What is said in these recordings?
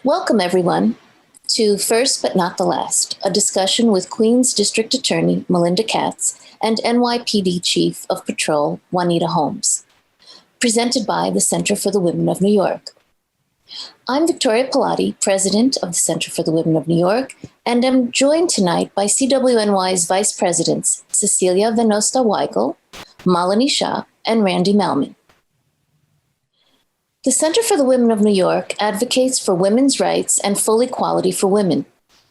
Welcome, everyone, to First But Not the Last, a discussion with Queens District Attorney Melinda Katz and NYPD Chief of Patrol Juanita Holmes, presented by the Center for the Women of New York. I'm Victoria Pilati, President of the Center for the Women of New York, and am joined tonight by CWNY's Vice Presidents Cecilia Venosta-Weigel, Malini Shah, and Randy Melman. The Center for the Women of New York advocates for women's rights and full equality for women.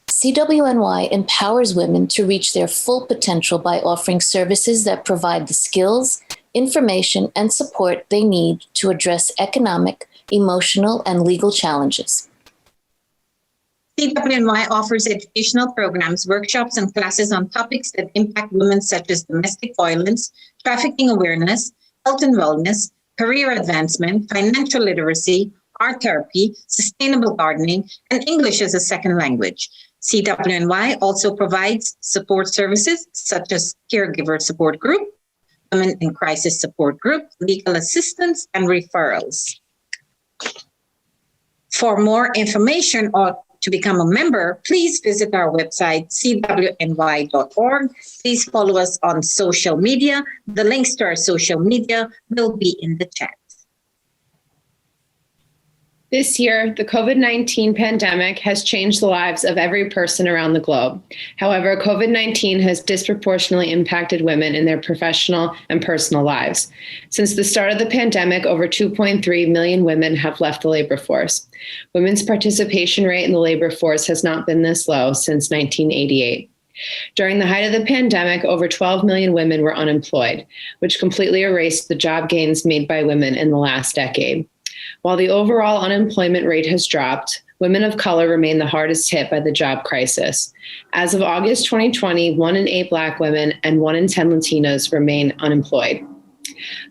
CWNY empowers women to reach their full potential by offering services that provide the skills, information, and support they need to address economic, emotional, and legal challenges. CWNY offers educational programs, workshops, and classes on topics that impact women, such as domestic violence, trafficking awareness, health and wellness, career advancement, financial literacy, art therapy, sustainable gardening, and English as a second language. CWNY also provides support services such as caregiver support group, women in crisis support group, legal assistance, and referrals. For more information or to become a member, please visit our website, cwny.org. Please follow us on social media. The links to our social media will be in the chat. This year, the COVID-19 pandemic has changed the lives of every person around the globe. However, COVID-19 has disproportionately impacted women in their professional and personal lives. Since the start of the pandemic, over 2.3 million women have left the labor force. Women's participation rate in the labor force has not been this low since 1988. During the height of the pandemic, over 12 million women were unemployed, which completely erased the job gains made by women in the last decade. While the overall unemployment rate has dropped, women of color remain the hardest hit by the job crisis. As of August 2020, 1 in 8 Black women and 1 in 10 Latinas remain unemployed.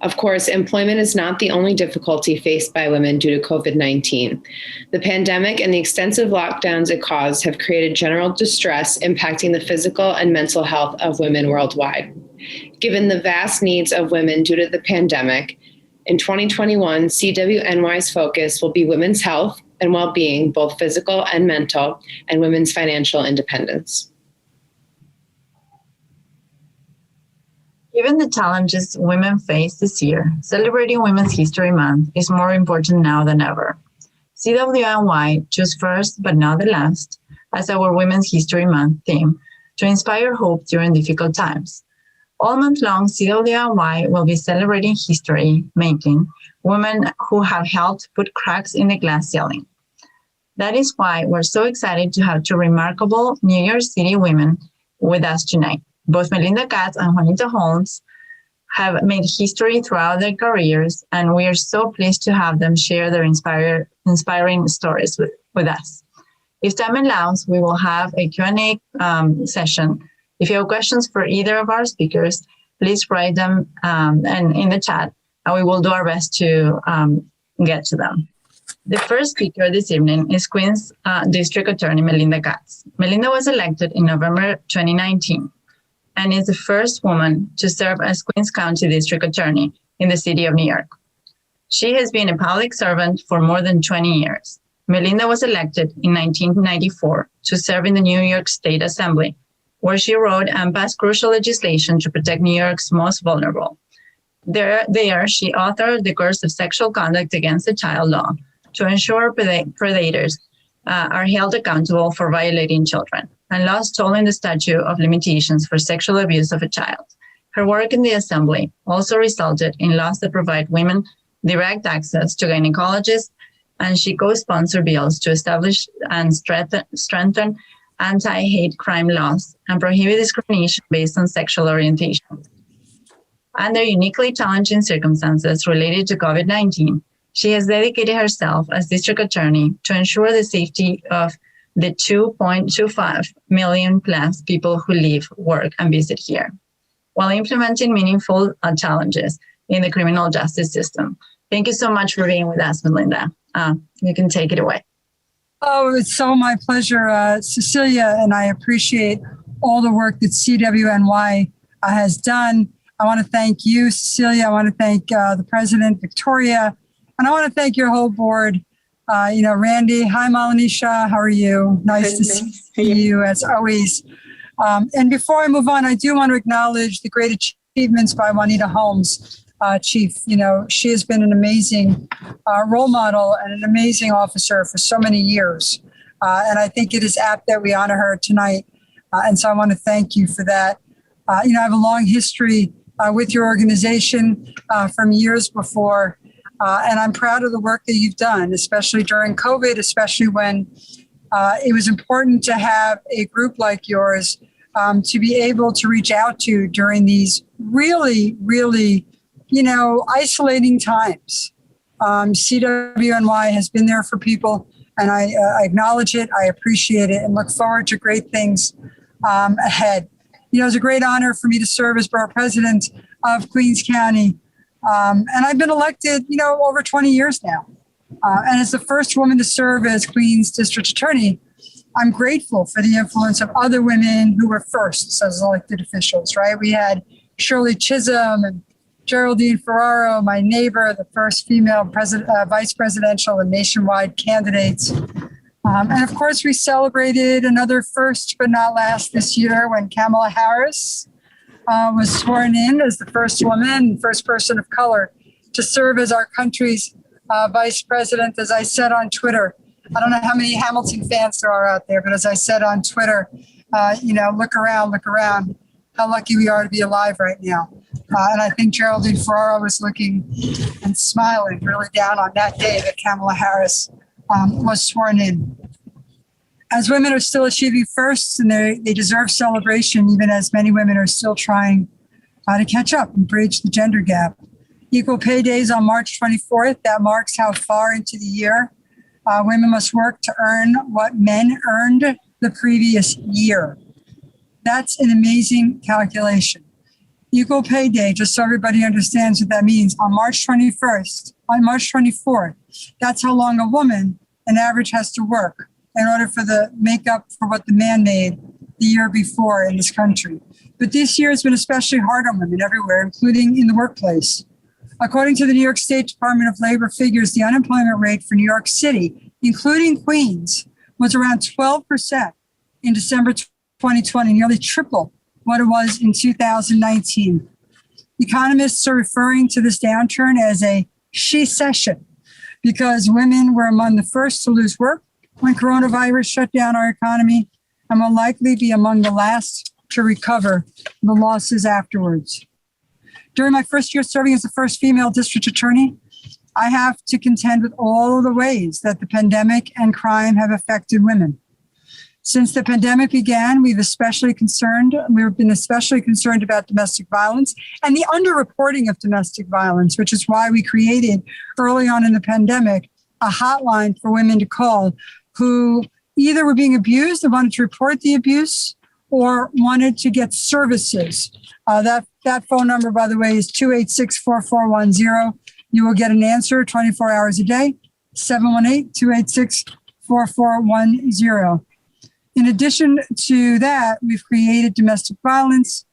Of course, employment is not the only difficulty faced by women due to COVID-19. The pandemic and the extensive lockdowns it caused have created general distress impacting the physical and mental health of women worldwide. Given the vast needs of women due to the pandemic, in 2021, CWNY's focus will be women's health and well-being, both physical and mental, and women's financial independence. Given the challenges women face this year, celebrating Women's History Month is more important now than ever. CWNY chose First But Not the Last as our Women's History Month theme to inspire hope during difficult times. All month long, CWNY will be celebrating history making women who have helped put cracks in the glass ceiling. That is why we're so excited to have 2 remarkable New York City women with us tonight. Both Melinda Katz and Juanita Holmes have made history throughout their careers, and we are so pleased to have them share their inspiring stories with us. If time allows, we will have a Q&A session. If you have questions for either of our speakers, please write them in the chat, and we will do our best to get to them. The first speaker this evening is Queens District Attorney Melinda Katz. Melinda was elected in November 2019 and is the first woman to serve as Queens County District Attorney in the city of New York. She has been a public servant for more than 20 years. Melinda was elected in 1994 to serve in the New York State Assembly, where she wrote and passed crucial legislation to protect New York's most vulnerable. There, she authored the Course of Sexual Conduct Against a Child law to ensure predators are held accountable for violating children, and laws tolling the statute of limitations for sexual abuse of a child. Her work in the Assembly also resulted in laws that provide women direct access to gynecologists, and she co-sponsored bills to establish and strengthen anti-hate crime laws and prohibit discrimination based on sexual orientation. Under uniquely challenging circumstances related to COVID-19, she has dedicated herself as district attorney to ensure the safety of the 2.25 million plus people who live, work, and visit here, while implementing meaningful challenges in the criminal justice system. Thank you so much for being with us, Melinda. You can take it away. Oh, it's so my pleasure, Cecilia, and I appreciate all the work that CWNY has done. I want to thank you, Cecilia. I want to thank the president, Victoria, and I want to thank your whole board Randy. Hi, Melanisha. How are you? Nice to see you as always. And before I move on, I do want to acknowledge the great achievements by Juanita Holmes, Chief. She has been an amazing role model and an amazing officer for so many years. And I think it is apt that we honor her tonight. And so I want to thank you for that. I have a long history with your organization from years before. And I'm proud of the work that you've done, especially during COVID, especially when it was important to have a group like yours to be able to reach out to during these really, really, isolating times. CWNY has been there for people, and I acknowledge it. I appreciate it and look forward to great things ahead. It's a great honor for me to serve as borough president of Queens County. And I've been elected, over 20 years now. And as the first woman to serve as Queens District Attorney, I'm grateful for the influence of other women who were firsts as elected officials, right? We had Shirley Chisholm and Geraldine Ferraro, my neighbor, the first female vice presidential and nationwide candidates. And of course, we celebrated another first but not last this year when Kamala Harris was sworn in as the first woman, first person of color to serve as our country's vice president. As I said on Twitter, I don't know how many Hamilton fans there are out there, but as I said on Twitter, look around, how lucky we are to be alive right now. And I think Geraldine Ferraro was looking and smiling really down on that day that Kamala Harris was sworn in. As women are still achieving firsts, and they deserve celebration, even as many women are still trying to catch up and bridge the gender gap. Equal Pay Day is on March 24th. That marks how far into the year women must work to earn what men earned the previous year. That's an amazing calculation. Equal Pay Day, just so everybody understands what that means, on March 24th, that's how long a woman, on average, has to work in order for the make up for what the man made the year before in this country. But this year has been especially hard on women everywhere, including in the workplace. According to the New York State Department of Labor figures, the unemployment rate for New York City, including Queens, was around 12% in December 2020, nearly triple what it was in 2019. Economists are referring to this downturn as a she-cession because women were among the first to lose work when coronavirus shut down our economy and will likely be among the last to recover the losses afterwards. During my first year serving as the first female district attorney, I have to contend with all of the ways that the pandemic and crime have affected women. Since the pandemic began, we've been especially concerned about domestic violence and the underreporting of domestic violence, which is why we created early on in the pandemic a hotline for women to call who either were being abused and wanted to report the abuse or wanted to get services. That phone number, by the way, is 286-4410. You will get an answer 24 hours a day, 718-286-4410. In addition to that, we've created domestic violence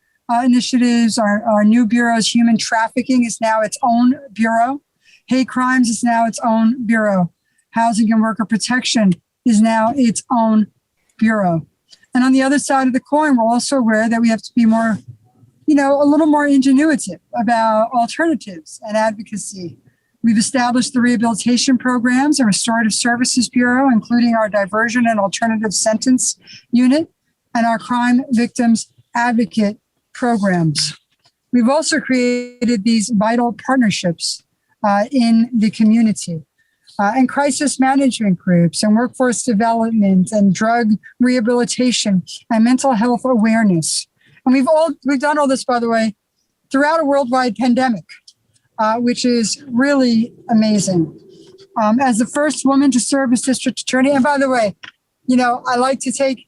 initiatives. Our new bureau's human trafficking is now its own bureau. Hate crimes is now its own bureau. Housing and worker protection is now its own bureau. And on the other side of the coin, we're also aware that we have to be more, a little more ingenuitive about alternatives and advocacy. We've established the rehabilitation programs and restorative services bureau, including our diversion and alternative sentence unit and our crime victims advocate programs. We've also created these vital partnerships in the community and crisis management groups and workforce development and drug rehabilitation and mental health awareness. And we've done all this, by the way, throughout a worldwide pandemic, which is really amazing. As the first woman to serve as district attorney, and by the way, I like to take,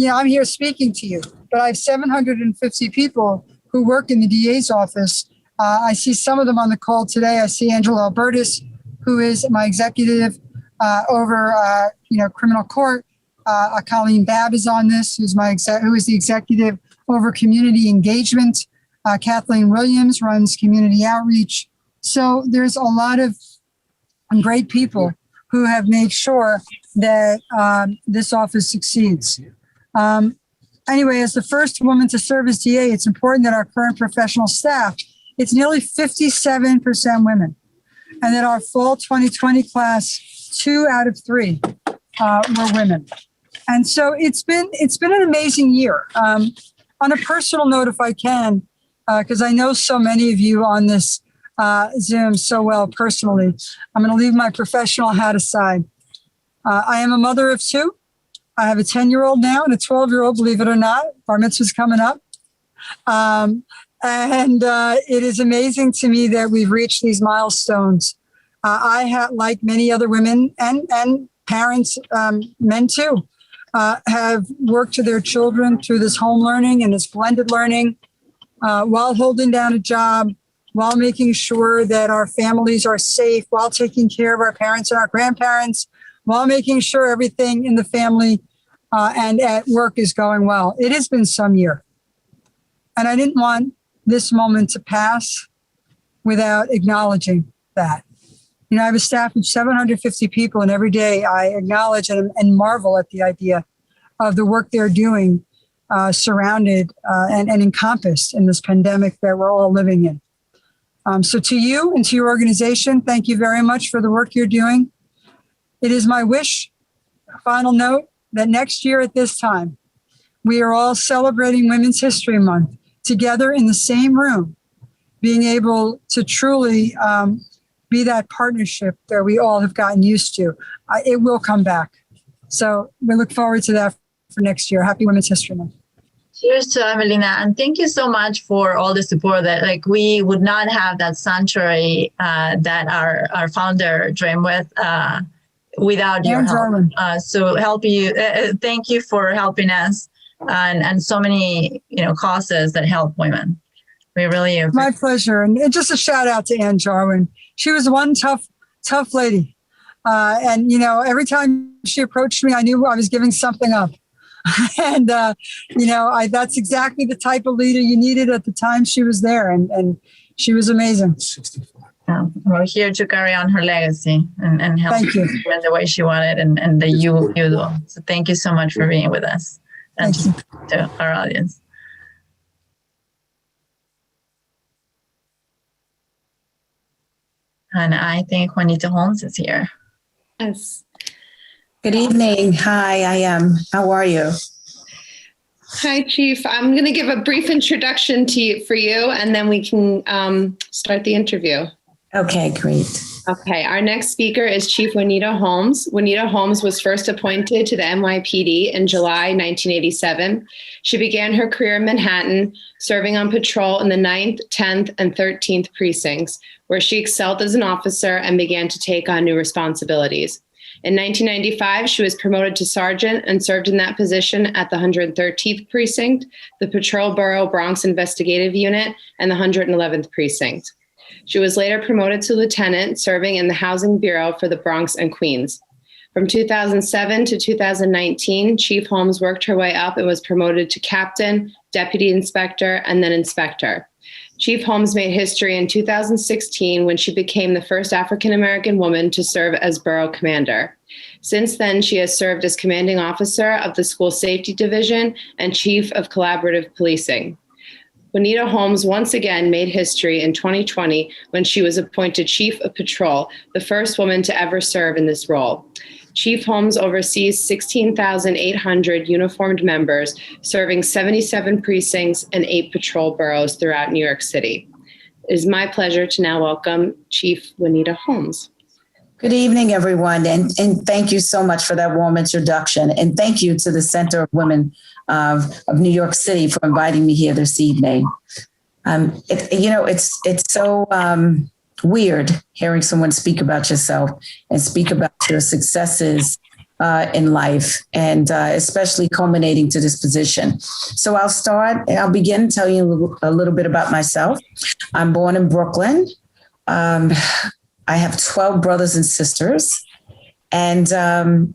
I'm here speaking to you, but I have 750 people who work in the DA's office. I see some of them on the call today. I see Angela Albertus, who is my executive over, criminal court. Colleen Babb is on this, who is the executive over community engagement. Kathleen Williams runs community outreach. So there's a lot of great people who have made sure that this office succeeds. Anyway, as the first woman to serve as DA, it's important that our current professional staff, it's nearly 57% women, and that our fall 2020 class, 2 out of 3 were women. And so it's been an amazing year. On a personal note, if I can, because I know so many of you on this Zoom so well personally, I'm going to leave my professional hat aside. I am a mother of 2. I have a 10-year-old now and a 12-year-old, believe it or not. Bar mitzvah's coming up. And it is amazing to me that we've reached these milestones. I have, like many other women and parents, men too, have worked with their children through this home learning and this blended learning while holding down a job, while making sure that our families are safe, while taking care of our parents and our grandparents, while making sure everything in the family and at work is going well. It has been some year. And I didn't want this moment to pass without acknowledging that. You know, I have a staff of 750 people, and every day I acknowledge and marvel at the idea of the work they're doing surrounded and encompassed in this pandemic that we're all living in. So to you and to your organization, thank you very much for the work you're doing. It is my wish, final note, that next year at this time, we are all celebrating Women's History Month together in the same room, being able to truly be that partnership that we all have gotten used to. It will come back. So we look forward to that for next year. Happy Women's History Month. Cheers to that, Melinda. And thank you so much for all the support that we would not have that sanctuary that our founder dreamed with without your help. So thank you for helping us and so many, causes that help women. We really appreciate. My pleasure. And just a shout out to Ann Jarwin. She was one tough lady. And, every time she approached me, I knew I was giving something up. And, that's exactly the type of leader you needed at the time she was there. And she was amazing. We're here to carry on her legacy and help her in the way she wanted and that you do. So thank you so much for being with us and to our audience. And I think Juanita Holmes is here. Yes. Good evening. Hi, I am. How are you? Hi, Chief. I'm going to give a brief introduction for you, and then we can start the interview. Okay, great. Okay, our next speaker is Chief Juanita Holmes. Juanita Holmes was first appointed to the NYPD in July 1987. She began her career in Manhattan, serving on patrol in the 9th, 10th, and 13th precincts, where she excelled as an officer and began to take on new responsibilities. In 1995, she was promoted to sergeant and served in that position at the 113th Precinct, the Patrol Borough Bronx Investigative Unit, and the 111th Precinct. She was later promoted to lieutenant, serving in the Housing Bureau for the Bronx and Queens. From 2007 to 2019, Chief Holmes worked her way up and was promoted to captain, deputy inspector, and then inspector. Chief Holmes made history in 2016 when she became the first African-American woman to serve as borough commander. Since then, she has served as commanding officer of the School Safety Division and chief of collaborative policing. Juanita Holmes once again made history in 2020 when she was appointed chief of patrol, the first woman to ever serve in this role. Chief Holmes oversees 16,800 uniformed members, serving 77 precincts and 8 patrol boroughs throughout New York City. It is my pleasure to now welcome Chief Juanita Holmes. Good evening, everyone, and thank you so much for that warm introduction. And thank you to the Center of Women of New York City for inviting me here this evening. It's so weird hearing someone speak about yourself and speak about your successes in life, and especially culminating to this position. So I'll begin telling you a little bit about myself. I'm born in Brooklyn. I have 12 brothers and sisters, and, an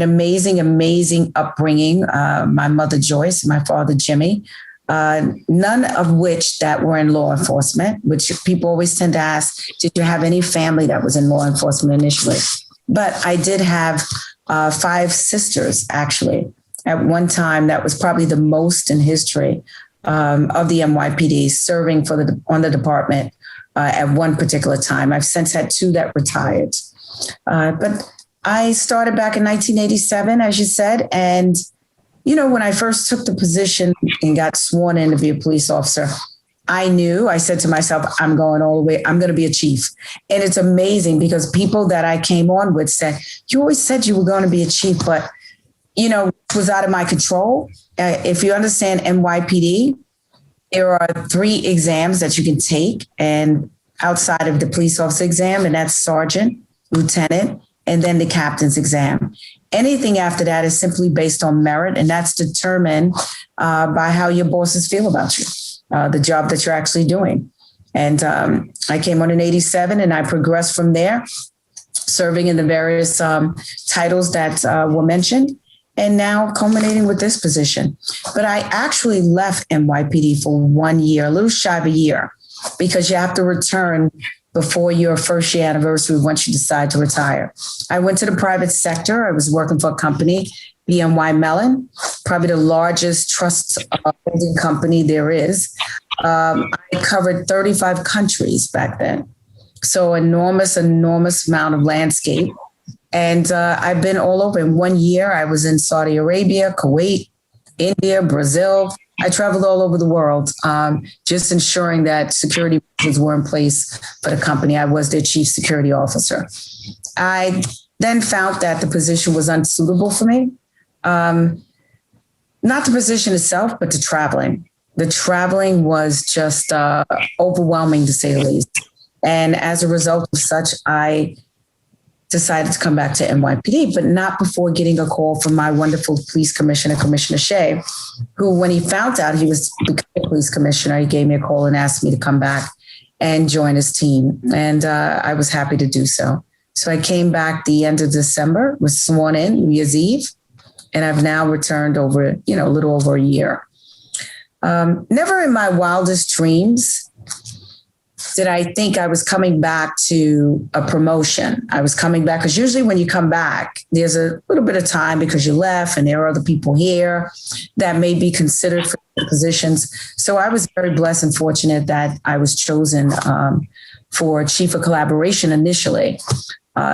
amazing upbringing. My mother, Joyce, my father, Jimmy, none of which that were in law enforcement, which people always tend to ask, did you have any family that was in law enforcement initially? But I did have 5 sisters, actually. At one time, that was probably the most in history of the NYPD serving on the department at one particular time. I've since had 2 that retired. But I started back in 1987, as you said. And, when I first took the position and got sworn in to be a police officer, I said to myself, I'm going all the way. I'm going to be a chief. And it's amazing because people that I came on with said, you always said you were going to be a chief, but, it was out of my control. If you understand NYPD, there are 3 exams that you can take and outside of the police officer exam, and that's sergeant, lieutenant, and then the captain's exam. Anything after that is simply based on merit, and that's determined by how your bosses feel about you. The job that you're actually doing. And I came on in 87 and I progressed from there, serving in the various titles that were mentioned, and now culminating with this position. But I actually left NYPD for 1 year, a little shy of a year, because you have to return before your first year anniversary once you decide to retire. I went to the private sector. I was working for a company, BNY Mellon, probably the largest trust holding company there is. I covered 35 countries back then. So enormous amount of landscape. And I've been all over. In 1 year, I was in Saudi Arabia, Kuwait, India, Brazil. I traveled all over the world, just ensuring that security measures were in place for the company. I was their chief security officer. I then found that the position was unsuitable for me. Not the position itself, but the traveling. The traveling was just overwhelming, to say the least. And as a result of such, I decided to come back to NYPD, but not before getting a call from my wonderful police commissioner, Commissioner Shea, who, when he found out he was becoming a police commissioner, he gave me a call and asked me to come back and join his team. And I was happy to do so. So I came back the end of December, was sworn in New Year's Eve, and I've now returned over, a little over a year. Never in my wildest dreams did I think I was coming back to a promotion. I was coming back because usually when you come back, there's a little bit of time because you left and there are other people here that may be considered for positions. So I was very blessed and fortunate that I was chosen for chief of collaboration initially,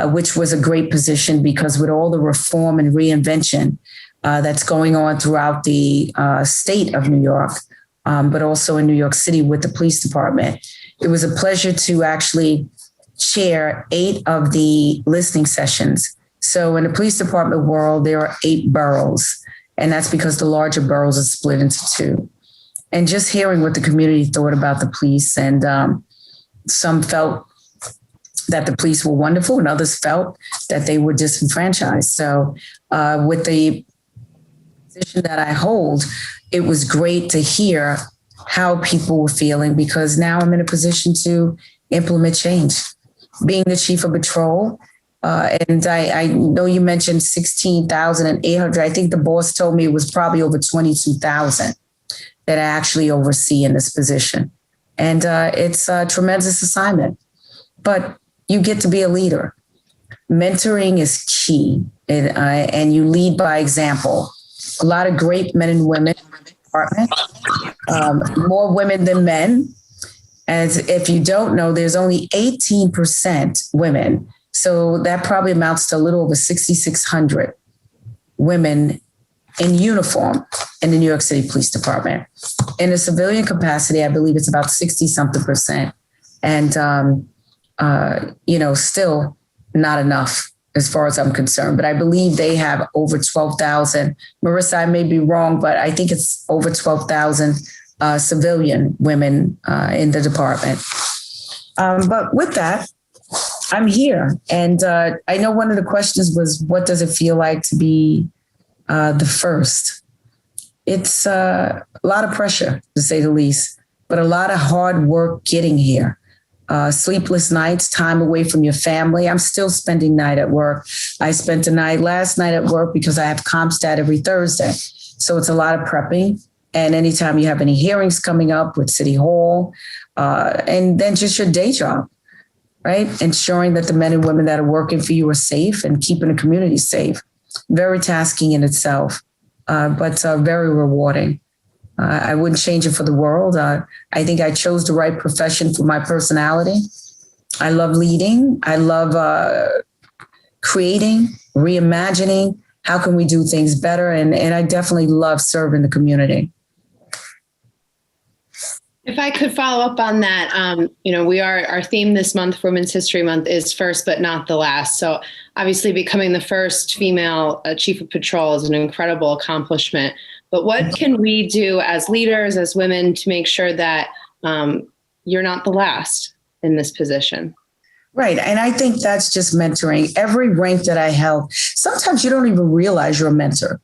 which was a great position because with all the reform and reinvention that's going on throughout the state of New York, but also in New York City with the police department, it was a pleasure to actually chair 8 of the listening sessions. So in the police department world, there are 8 boroughs, and that's because the larger boroughs are split into 2. And just hearing what the community thought about the police, and some felt that the police were wonderful and others felt that they were disenfranchised. So with the position that I hold, it was great to hear how people were feeling, because now I'm in a position to implement change. Being the chief of patrol, and I know you mentioned 16,800. I think the boss told me it was probably over 22,000 that I actually oversee in this position. And it's a tremendous assignment, but you get to be a leader. Mentoring is key, and you lead by example. A lot of great men and women in the department, more women than men. As if you don't know, there's only 18% women. So that probably amounts to a little over 6,600 women in uniform in the New York City Police Department. In a civilian capacity, I believe it's about 60-something%. And, still not enough as far as I'm concerned. But I believe they have over 12,000. Marissa, I may be wrong, but I think it's over 12,000 civilian women in the department. But with that, I'm here. And I know one of the questions was, what does it feel like to be the first? It's a lot of pressure, to say the least, but a lot of hard work getting here. Sleepless nights, time away from your family. I'm still spending night at work. I spent the night last night at work because I have CompStat every Thursday. So it's a lot of prepping. And anytime you have any hearings coming up with City Hall, and then just your day job. right? Ensuring that the men and women that are working for you are safe and keeping the community safe. Very tasking in itself, but very rewarding. I wouldn't change it for the world. I think I chose the right profession for my personality. I love leading. I love creating, reimagining. How can we do things better? And I definitely love serving the community. If I could follow up on that, our theme this month, Women's History Month, is first but not the last. So obviously becoming the first female chief of patrol is an incredible accomplishment. But what can we do as leaders, as women, to make sure that you're not the last in this position? Right. And I think that's just mentoring. Every rank that I held, sometimes you don't even realize you're a mentor.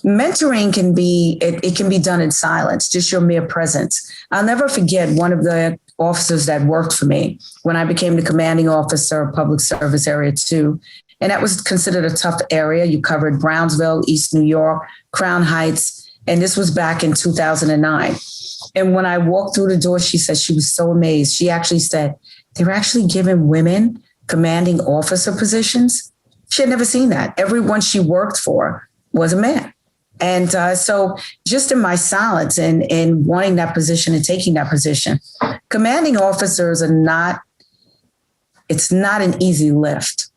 Mentoring can be, it can be done in silence, just your mere presence. I'll never forget one of the officers that worked for me when I became the commanding officer of Public Service Area 2. And that was considered a tough area. You covered Brownsville, East New York, Crown Heights. And this was back in 2009. And when I walked through the door, she said she was so amazed. She actually said, they're actually giving women commanding officer positions. She had never seen that. Everyone she worked for was a man. And so just in my silence and wanting that position and taking that position, commanding officers it's not an easy lift.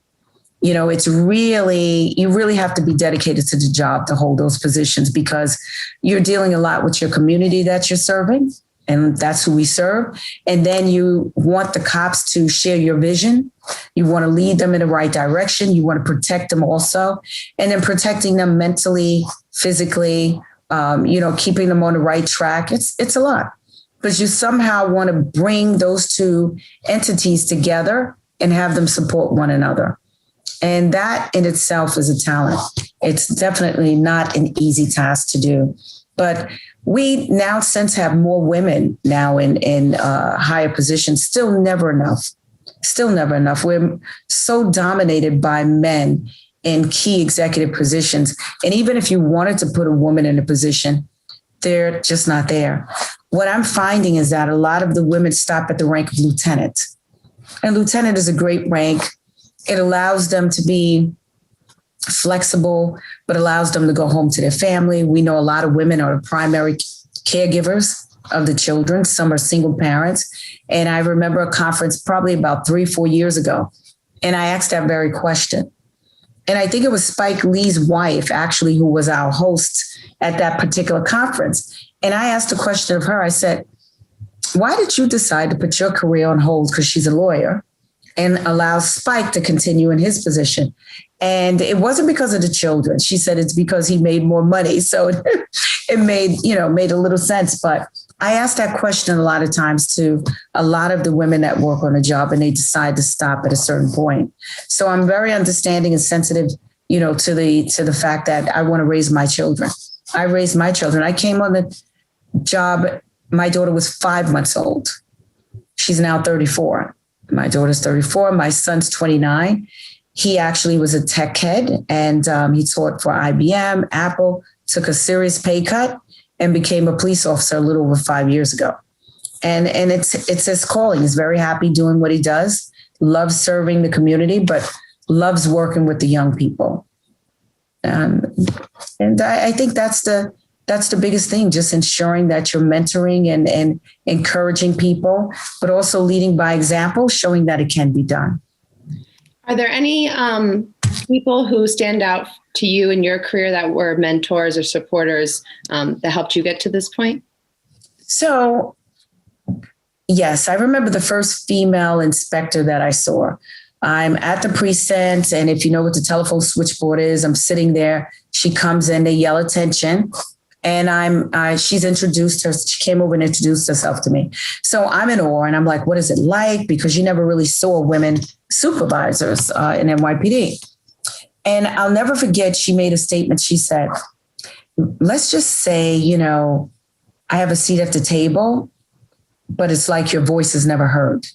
You know, you really have to be dedicated to the job to hold those positions because you're dealing a lot with your community that you're serving. And that's who we serve. And then you want the cops to share your vision. You want to lead them in the right direction. You want to protect them also. And then protecting them mentally, physically, keeping them on the right track. It's a lot. Because you somehow want to bring those two entities together and have them support one another. And that in itself is a talent. It's definitely not an easy task to do. But we now since have more women now in higher positions, still never enough. We're so dominated by men in key executive positions. And even if you wanted to put a woman in a position, they're just not there. What I'm finding is that a lot of the women stop at the rank of lieutenant. And lieutenant is a great rank. It allows them to be flexible, but allows them to go home to their family. We know a lot of women are the primary caregivers of the children. Some are single parents. And I remember a conference probably about 3-4 years ago. And I asked that very question. And I think it was Spike Lee's wife, actually, who was our host at that particular conference. And I asked a question of her. I said, why did you decide to put your career on hold? Because she's a lawyer, and allow Spike to continue in his position. And it wasn't because of the children. She said it's because he made more money. So it made a little sense. But I asked that question a lot of times to a lot of the women that work on a job, and they decide to stop at a certain point. So I'm very understanding and sensitive, to the fact that I want to raise my children. I raised my children. I came on the job. My daughter was 5 months old. She's now 34. My daughter's 34. My son's 29. He actually was a tech head, and he taught for IBM, Apple, took a serious pay cut and became a police officer a little over 5 years ago. And it's his calling. He's very happy doing what he does, loves serving the community, but loves working with the young people. And I think that's the biggest thing, just ensuring that you're mentoring and encouraging people, but also leading by example, showing that it can be done. Are there any people who stand out to you in your career that were mentors or supporters that helped you get to this point? So, yes, I remember the first female inspector that I saw. I'm at the precinct, and if you know what the telephone switchboard is, I'm sitting there. She comes in, they yell attention. And she's introduced her. She came over and introduced herself to me. So I'm in awe, and I'm like, what is it like? Because you never really saw women supervisors in NYPD. And I'll never forget, she made a statement. She said, let's just say, I have a seat at the table, but it's like your voice is never heard.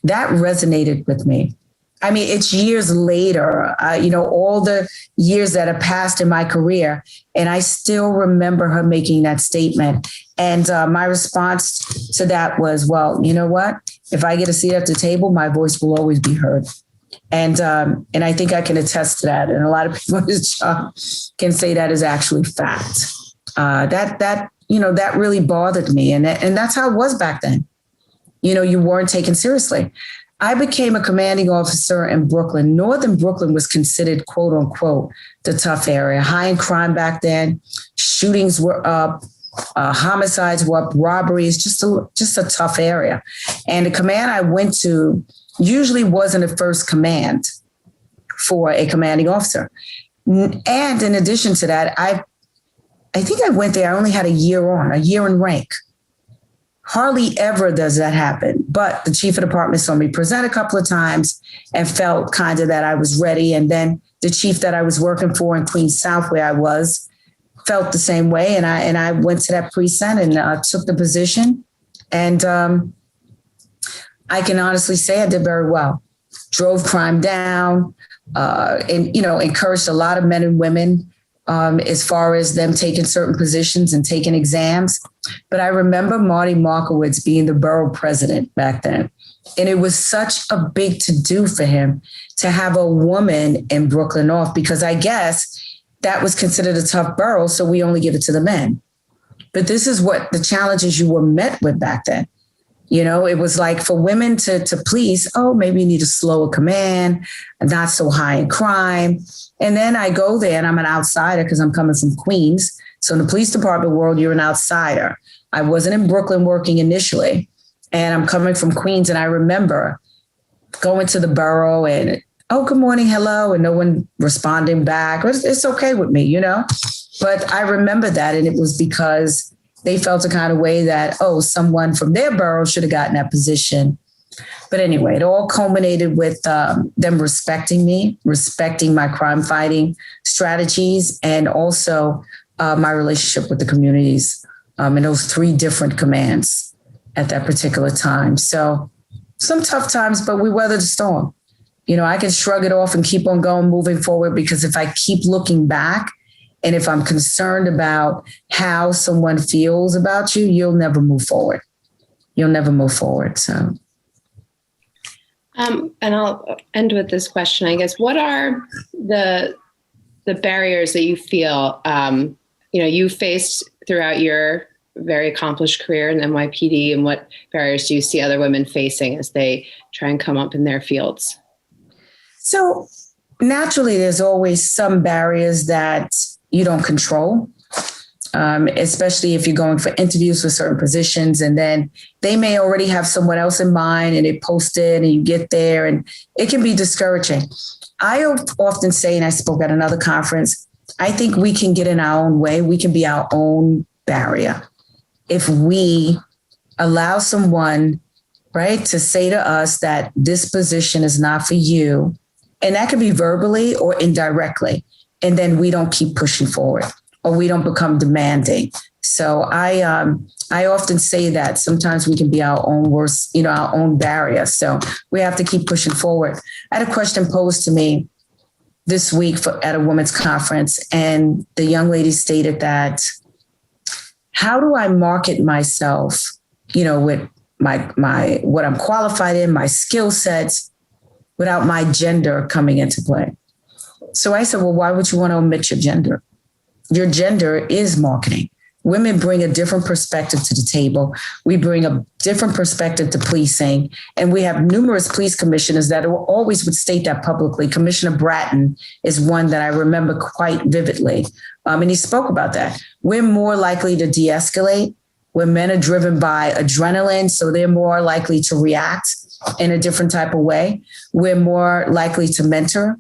That resonated with me. I mean, it's years later, all the years that have passed in my career, and I still remember her making that statement. And my response to that was, well, you know what? If I get a seat at the table, my voice will always be heard. And I think I can attest to that. And a lot of people in this job can say that is actually fact. That really bothered me. And that's how it was back then. You weren't taken seriously. I became a commanding officer in Brooklyn. Northern Brooklyn was considered, quote unquote, the tough area. High in crime back then. Shootings were up. Homicides were up. Robberies, just a tough area. And the command I went to usually wasn't a first command for a commanding officer. And in addition to that, I think I went there, I only had a year in rank. Hardly ever does that happen. But the chief of department saw me present a couple of times and felt kind of that I was ready. And then the chief that I was working for in Queens South, where I was, felt the same way. And I went to that precinct and took the position. And I can honestly say I did very well. Drove crime down, and encouraged a lot of men and women as far as them taking certain positions and taking exams. But I remember Marty Markowitz being the borough president back then. And it was such a big to-do for him to have a woman in Brooklyn North, because I guess that was considered a tough borough, so we only give it to the men. But this is what the challenges you were met with back then. It was like for women to please, maybe you need a slower command, not so high in crime. And then I go there and I'm an outsider because I'm coming from Queens. So in the police department world, you're an outsider. I wasn't in Brooklyn working initially, and I'm coming from Queens. And I remember going to the borough and, good morning, hello, and no one responding back. It's okay with me, But I remember that, and it was because they felt a kind of way that, someone from their borough should have gotten that position. But anyway, it all culminated with them respecting me, respecting my crime fighting strategies, and also my relationship with the communities in those 3 different commands at that particular time. So some tough times, but we weathered the storm. I can shrug it off and keep on going, moving forward, because if I keep looking back, and if I'm concerned about how someone feels about you, you'll never move forward. So. And I'll end with this question, I guess. What are the barriers that you feel, you faced throughout your very accomplished career in NYPD, and what barriers do you see other women facing as they try and come up in their fields? So naturally, there's always some barriers that you don't control, especially if you're going for interviews for certain positions, and then they may already have someone else in mind and they post it and you get there, and it can be discouraging. I often say, and I spoke at another conference, I think we can get in our own way. We can be our own barrier. If we allow someone, right, to say to us that this position is not for you, and that could be verbally or indirectly, and then we don't keep pushing forward, or we don't become demanding. So I often say that sometimes we can be our own worst, our own barrier. So we have to keep pushing forward. I had a question posed to me this week at a women's conference, and the young lady stated that, how do I market myself, with my what I'm qualified in, my skill sets, without my gender coming into play? So I said, well, why would you want to omit your gender? Your gender is marketing. Women bring a different perspective to the table. We bring a different perspective to policing. And we have numerous police commissioners that always would state that publicly. Commissioner Bratton is one that I remember quite vividly. And he spoke about that. We're more likely to de-escalate when men are driven by adrenaline, so they're more likely to react in a different type of way. We're more likely to mentor.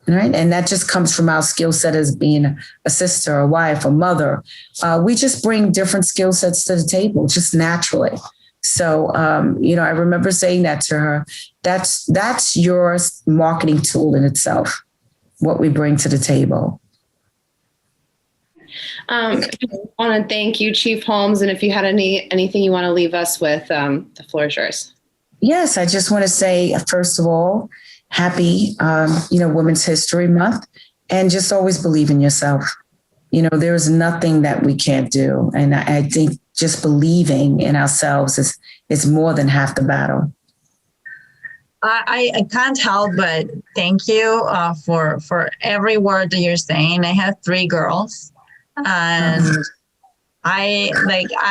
Right. And that just comes from our skill set as being a sister, a wife, a mother. We just bring different skill sets to the table just naturally. So, I remember saying that to her. That's your marketing tool in itself, what we bring to the table. I want to thank you, Chief Holmes. And if you had anything you want to leave us with, the floor is yours. Yes, I just want to say, first of all, happy, Women's History Month, and just always believe in yourself. There's nothing that we can't do. And I think just believing in ourselves is more than half the battle. I can't help but thank you for every word that you're saying. I have 3 girls, and I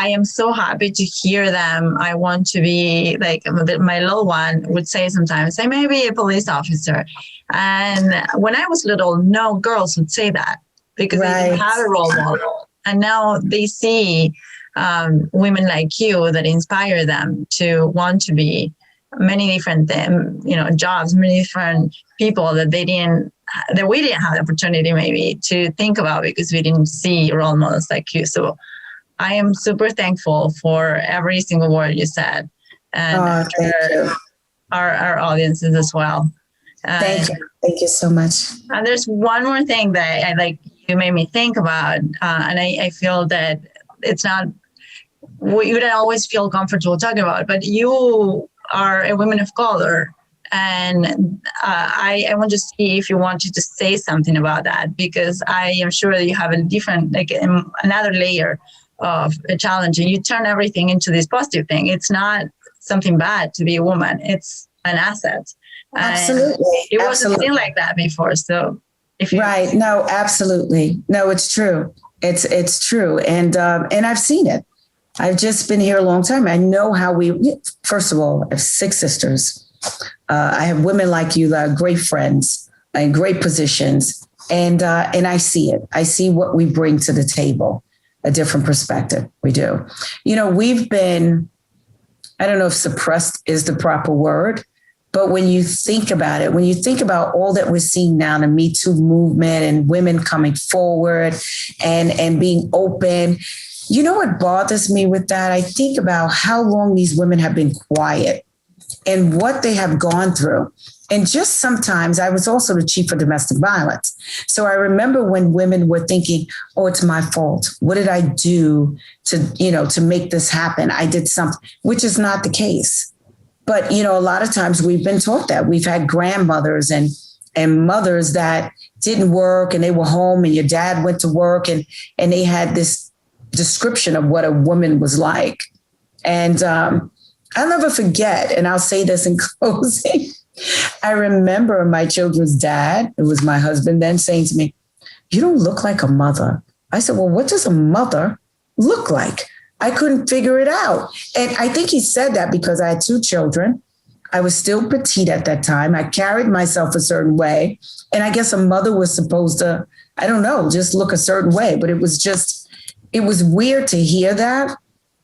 am so happy to hear them. I want to be like my little one would say sometimes, I may be a police officer. And when I was little, no girls would say that because they didn't have a role model. And now they see women like you that inspire them to want to be many different jobs, many different people that we didn't have the opportunity maybe to think about because we didn't see role models like you. So I am super thankful for every single word you said, and our audiences as well. Thank you so much. And there's one more thing that you made me think about, and I feel that it's not you don't always feel comfortable talking about, but you are a woman of color. And I want to see if you wanted to say something about that, because I am sure that you have a different, another layer of a challenge, and you turn everything into this positive thing. It's not something bad to be a woman. It's an asset. Absolutely. It wasn't seen like that before. So no, absolutely. No, it's true. It's true. And I've seen it. I've just been here a long time. I know how first of all, I have 6 sisters. I have women like you that are great friends in great positions. And I see it. I see what we bring to the table, a different perspective. We do. We've been, I don't know if suppressed is the proper word, but when you think about it, when you think about all that we're seeing now, the Me Too movement and women coming forward and being open, what bothers me with that? I think about how long these women have been quiet and what they have gone through. And just sometimes I was also the chief of domestic violence. So I remember when women were thinking, oh, it's my fault. What did I do to make this happen? I did something, which is not the case. But, a lot of times we've been taught that. We've had grandmothers and mothers that didn't work and they were home and your dad went to work and they had this description of what a woman was like. And I'll never forget, and I'll say this in closing, I remember my children's dad, it was my husband then, saying to me, you don't look like a mother. I said, well, what does a mother look like? I couldn't figure it out. And I think he said that because I had 2 children. I was still petite at that time. I carried myself a certain way. And I guess a mother was supposed to, I don't know, just look a certain way. But it was weird to hear that,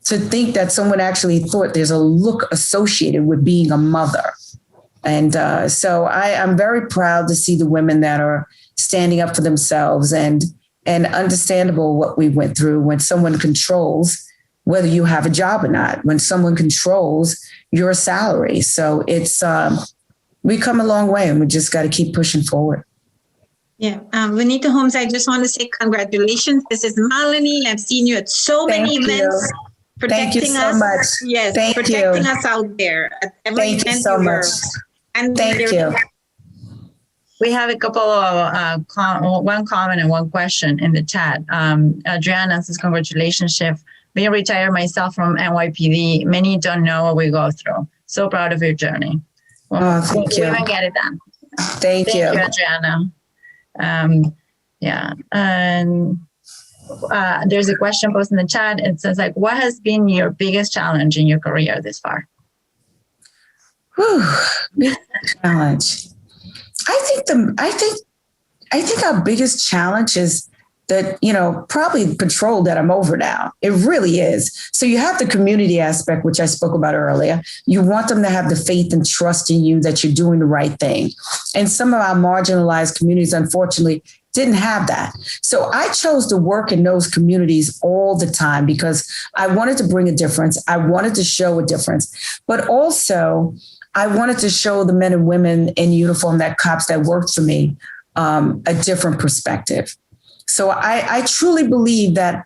to think that someone actually thought there's a look associated with being a mother. And so I'm very proud to see the women that are standing up for themselves and understandable what we went through when someone controls whether you have a job or not, when someone controls your salary. So it's we come a long way and we just got to keep pushing forward. Yeah. Juanita Holmes, I just want to say congratulations. This is Melanie. I've seen you at so many events. Thank you so much. Yes, protecting us out there at every event. Thank you so much. And thank you. We have a couple of one comment and one question in the chat. Adriana says, congratulations, Chef. Being retired myself from NYPD, many don't know what we go through. So proud of your journey. Well, thank you. We even get it done. Thank you, Adriana. Yeah. And there's a question posted in the chat. It says, what has been your biggest challenge in your career this far? Challenge. I think our biggest challenge is that, probably the patrol that I'm over now. It really is. So you have the community aspect, which I spoke about earlier. You want them to have the faith and trust in you that you're doing the right thing. And some of our marginalized communities, unfortunately, didn't have that. So I chose to work in those communities all the time because I wanted to bring a difference. I wanted to show a difference, but also I wanted to show the men and women in uniform, that cops that worked for me, a different perspective. So I truly believe that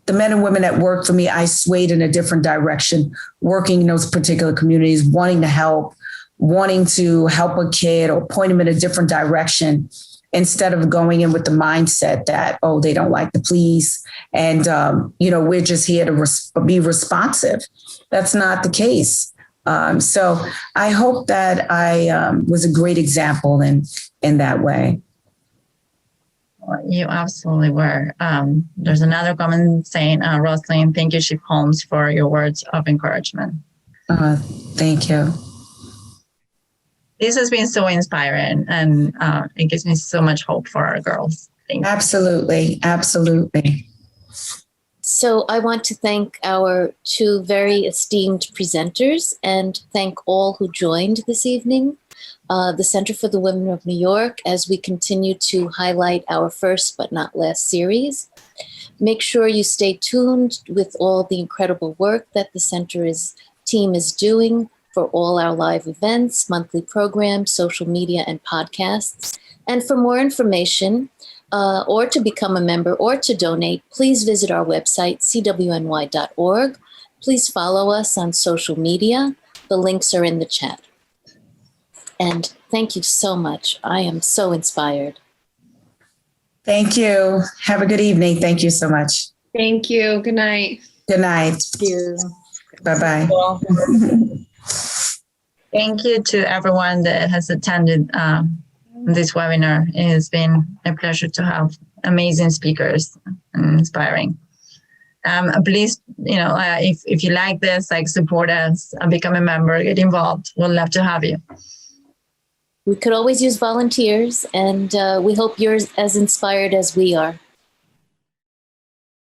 the men and women that worked for me, I swayed in a different direction, working in those particular communities, wanting to help, wanting to help a kid or point them in a different direction instead of going in with the mindset that, oh, they don't like the police and, we're just here to be responsive. That's not the case. So I hope that I was a great example in that way. You absolutely were. There's another comment saying, Rosalind, thank you, Chief Holmes, for your words of encouragement. Thank you. This has been so inspiring, and it gives me so much hope for our girls. Thank you. Absolutely. Absolutely. So I want to thank our two very esteemed presenters and thank all who joined this evening. The Center for the Women of New York, as we continue to highlight our first but not last series. Make sure you stay tuned with all the incredible work that the Center's team is doing for all our live events, monthly programs, social media, and podcasts. And for more information, or to become a member or to donate, please visit our website, CWNY.org. Please follow us on social media. The links are in the chat. And thank you so much. I am so inspired. Thank you. Have a good evening. Thank you so much. Thank you. Good night. Good night. Thank you. Bye-bye. Thank you to everyone that has attended this webinar. It has been a pleasure to have amazing speakers and inspiring. Please, if you like this, support us, become a member, get involved. We'd love to have you. We could always use volunteers, and we hope you're as inspired as we are.